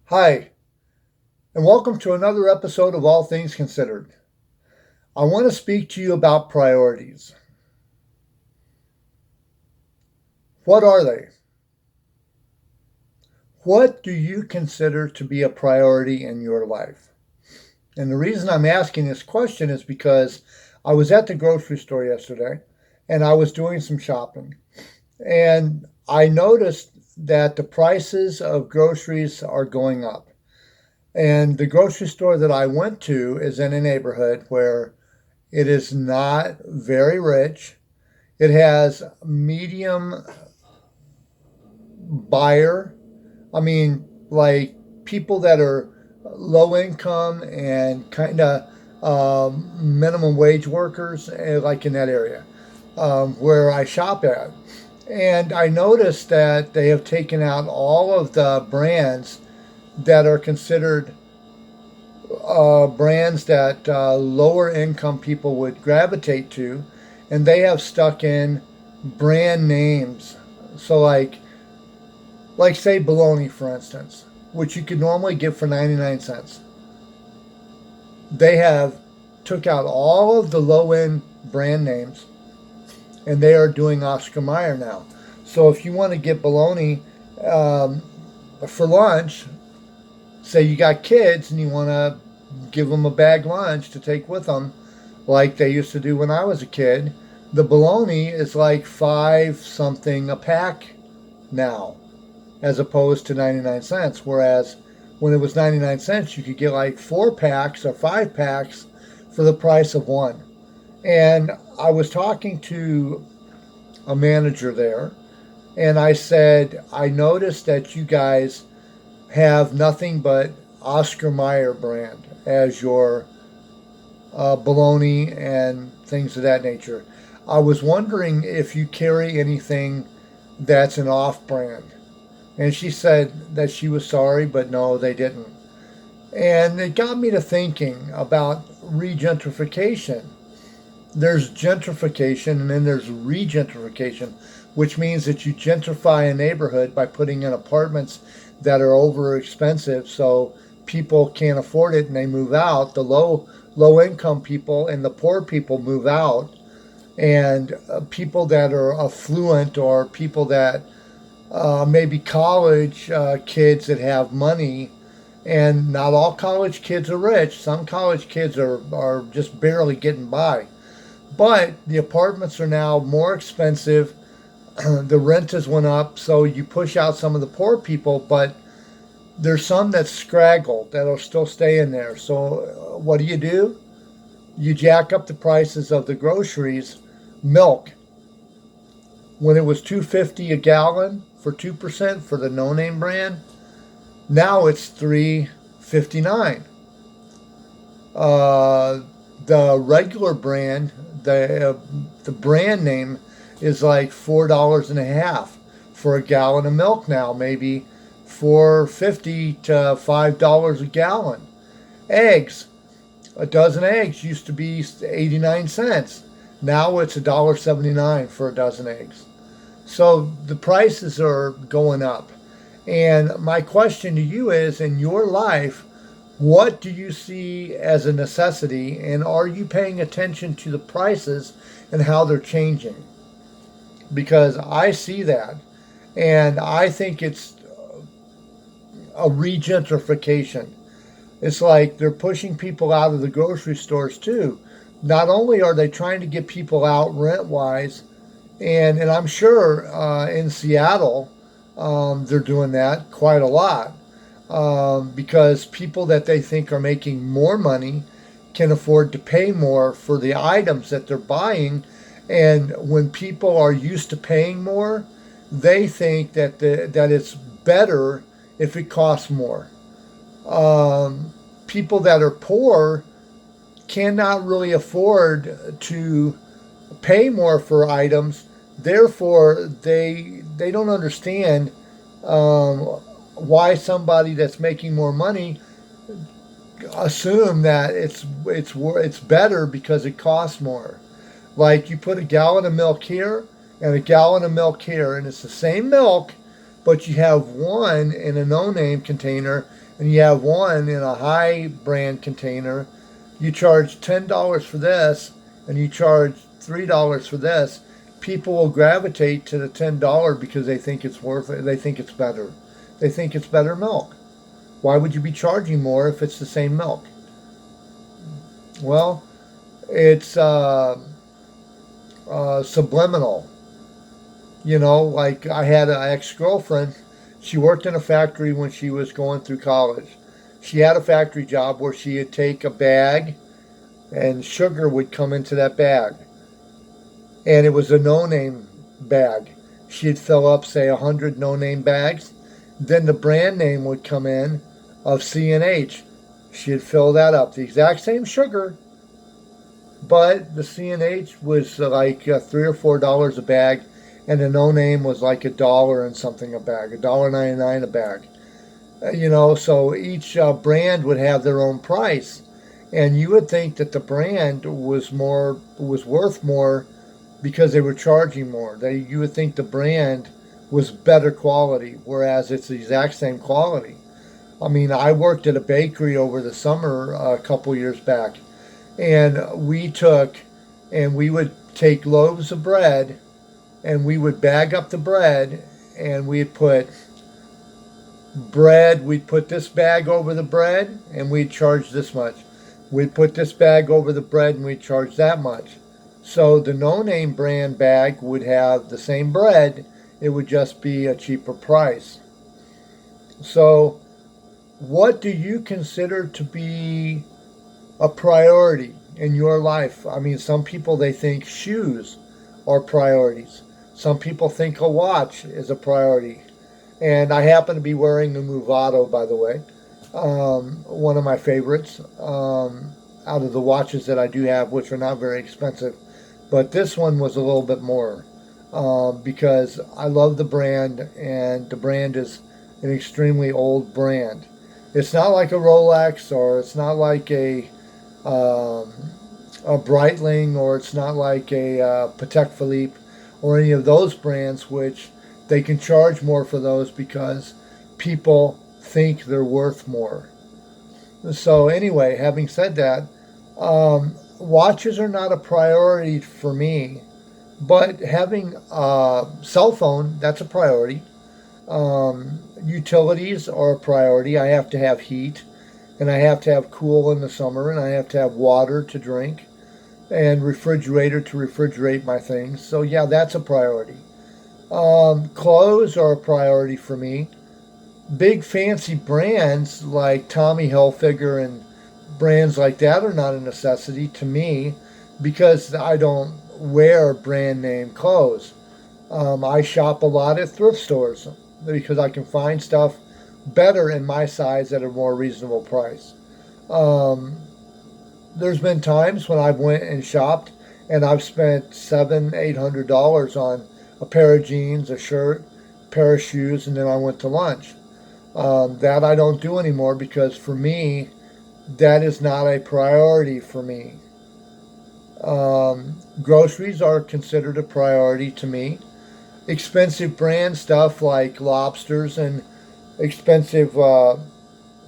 Hi, and welcome to another episode of All Things Considered. I want to speak to you about priorities. What are they? What do you consider to be a priority in your life? And the reason I'm asking this question is because I was at the grocery store yesterday and I was doing some shopping. And I noticed that the prices of groceries are going up. And the grocery store that I went to is in a neighborhood where it is not very rich. It has medium buyer. I mean, like people that are low income and kind of minimum wage workers, like in that area where I shop at. And I noticed that they have taken out all of the brands that are considered brands that lower income people would gravitate to, and they have stuck in brand names. So like say bologna for instance, which you could normally get for 99 cents. They have took out all of the low end brand names and they are doing Oscar Mayer now. So if you want to get bologna um, for lunch, say you got kids and you want to give them a bag lunch to take with them, like they used to do when I was a kid, the bologna is like five something a pack now, as opposed to 99 cents. Whereas when it was 99 cents, you could get like four packs or five packs for the price of one. And I was talking to a manager there, and I said, I noticed that you guys have nothing but Oscar Mayer brand as your bologna and things of that nature. I was wondering if you carry anything that's an off brand. And she said that she was sorry, but no, they didn't. And it got me to thinking about regentrification. There's gentrification and then there's regentrification, which means that you gentrify a neighborhood by putting in apartments that are over expensive so people can't afford it and they move out. The low income people and the poor people move out, and people that are affluent or people that maybe college kids that have money, and not all college kids are rich. Some college kids are just barely getting by. But the apartments are now more expensive. The rent has went up, so you push out some of the poor people, but there's some that scraggle that'll still stay in there. So what do? You jack up the prices of the groceries. Milk, when it was 2.50 a gallon for 2% for the no name brand, now it's 3.59. Uh, the regular brand, the brand name is like $4 and a half for a gallon of milk now, maybe 4.50 to $5 a gallon. Eggs, a dozen eggs used to be 89 cents. Now it's $1.79 for a dozen eggs. So the prices are going up. And my question to you is, in your life, what do you see as a necessity, and are you paying attention to the prices and how they're changing? Because I see that, and I think it's a regentrification. It's like they're pushing people out of the grocery stores too. Not only are they trying to get people out rent wise, and I'm sure in Seattle they're doing that quite a lot, because people that they think are making more money can afford to pay more for the items that they're buying. And when people are used to paying more, they think that it's better if it costs more. People that are poor cannot really afford to pay more for items. Therefore, they don't understand um, why somebody that's making more money assume that it's better because it costs more. Like you put a gallon of milk here and a gallon of milk here, and it's the same milk, but you have one in a no-name container and you have one in a high brand container, you charge $10 for this and you charge $3 for this, people will gravitate to the $10 because they think it's worth it. They think it's better. They think it's better milk. Why would you be charging more if it's the same milk? Well, it's subliminal. You know, like I had an ex-girlfriend. She worked in a factory when she was going through college. She had a factory job where she would take a bag and sugar would come into that bag. And it was a no-name bag. She'd fill up, say, 100 no-name bags. Then the brand name would come in of C&H. She'd fill that up. The exact same sugar, but the C&H was like $3 or $4 a bag, and the no-name was like $1 and something a bag, $1.99 a bag. You know, so each brand would have their own price, and you would think that the brand was worth more because they were charging more. You would think the brand was better quality, whereas it's the exact same quality. I mean, I worked at a bakery over the summer a couple years back, and we would take loaves of bread, and we would bag up the bread, and we'd put this bag over the bread, and we'd charge this much. We'd put this bag over the bread, and we'd charge that much. So the no-name brand bag would have the same bread, it would just be a cheaper price. So what do you consider to be a priority in your life? I mean, some people, they think shoes are priorities. Some people think a watch is a priority. And I happen to be wearing the Movado, by the way, one of my favorites out of the watches that I do have, which are not very expensive. But this one was a little bit more because I love the brand, and the brand is an extremely old brand. It's not like a Rolex, or it's not like a Breitling, or it's not like a Patek Philippe, or any of those brands, which they can charge more for those because people think they're worth more. So anyway, having said that, watches are not a priority for me, but having a cell phone, that's a priority. Utilities are a priority. I have to have heat, and I have to have cool in the summer, and I have to have water to drink, and refrigerator to refrigerate my things. So yeah, that's a priority. Clothes are a priority for me. Big fancy brands like Tommy Hilfiger and brands like that are not a necessity to me because I don't wear brand name clothes. I shop a lot at thrift stores because I can find stuff better in my size at a more reasonable price. There's been times when I've went and shopped and I've spent $700-800 on a pair of jeans, a shirt, a pair of shoes, and then I went to lunch. That I don't do anymore because for me, that is not a priority for me. Groceries are considered a priority to me. Expensive brand stuff like lobsters and expensive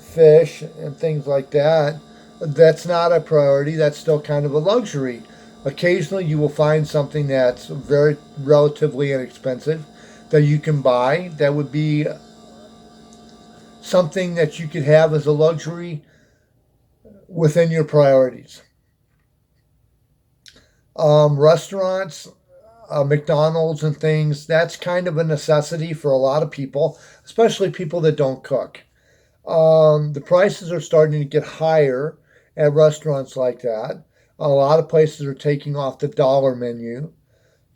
fish and things like that, that's not a priority. That's still kind of a luxury. Occasionally you will find something that's very relatively inexpensive that you can buy that would be something that you could have as a luxury within your priorities. Restaurants, McDonald's and things, that's kind of a necessity for a lot of people, especially people that don't cook. The prices are starting to get higher at restaurants like that. A lot of places are taking off the dollar menu.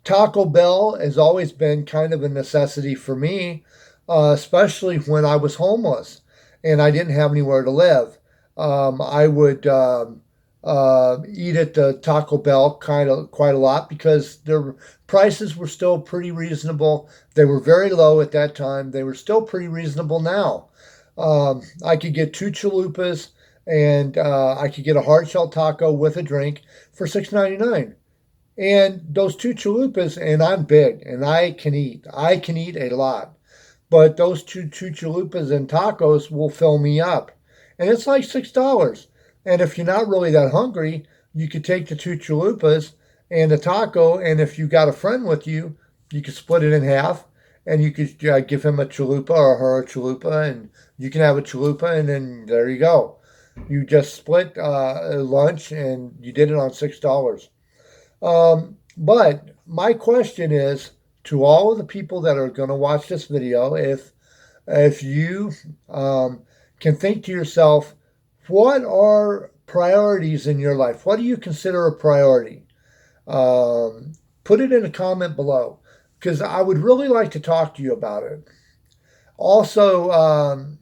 Taco Bell has always been kind of a necessity for me, especially when I was homeless and I didn't have anywhere to live. I would eat at the Taco Bell quite a lot because their prices were still pretty reasonable. They were very low at that time. They were still pretty reasonable now. I could get 2 chalupas and I could get a hard shell taco with a drink for $6.99. And those 2 chalupas, and I'm big and I can eat. I can eat a lot. but those two chalupas and tacos will fill me up. And it's like $6. And if you're not really that hungry, you could take the two chalupas and a taco, and if you got a friend with you, you could split it in half, and you could give him a chalupa or her a chalupa, and you can have a chalupa, and then there you go. You just split lunch, and you did it on $6. But my question is to all of the people that are going to watch this video, if you can think to yourself, what are priorities in your life? What do you consider a priority? Put it in a comment below, because I would really like to talk to you about it. Also,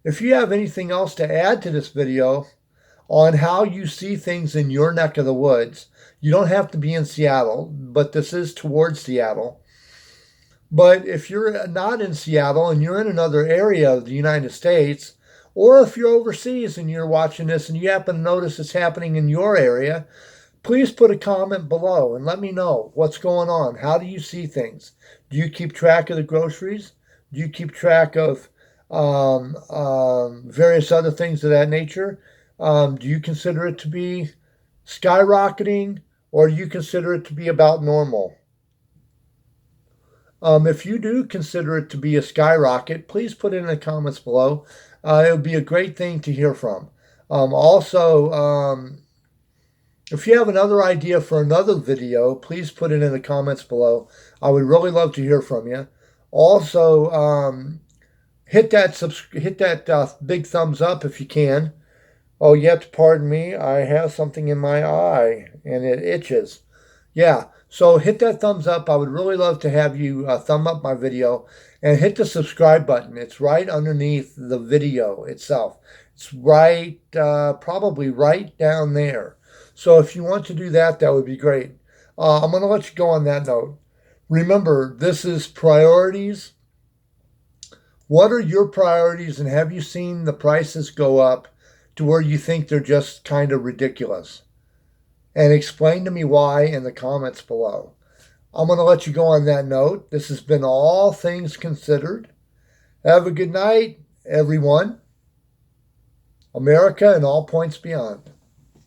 if you have anything else to add to this video on how you see things in your neck of the woods, you don't have to be in Seattle, but this is towards Seattle. But if you're not in Seattle and you're in another area of the United States, or if you're overseas and you're watching this and you happen to notice it's happening in your area, please put a comment below and let me know what's going on. How do you see things? Do you keep track of the groceries? Do you keep track of various other things of that nature? Do you consider it to be skyrocketing, or do you consider it to be about normal? If you do consider it to be a skyrocket, please put it in the comments below. It would be a great thing to hear from. Also, if you have another idea for another video, please put it in the comments below. I would really love to hear from you. Also, hit that big thumbs up if you can. Oh, you have to pardon me. I have something in my eye and it itches. Yeah, so hit that thumbs up. I would really love to have you thumb up my video, and hit the subscribe button. It's right underneath the video itself. It's right, probably right down there. So if you want to do that, that would be great. I'm going to let you go on that note. Remember, this is priorities. What are your priorities, and have you seen the prices go up to where you think they're just kind of ridiculous? And explain to me why in the comments below. I'm going to let you go on that note. This has been All Things Considered. Have a good night, everyone. America and all points beyond.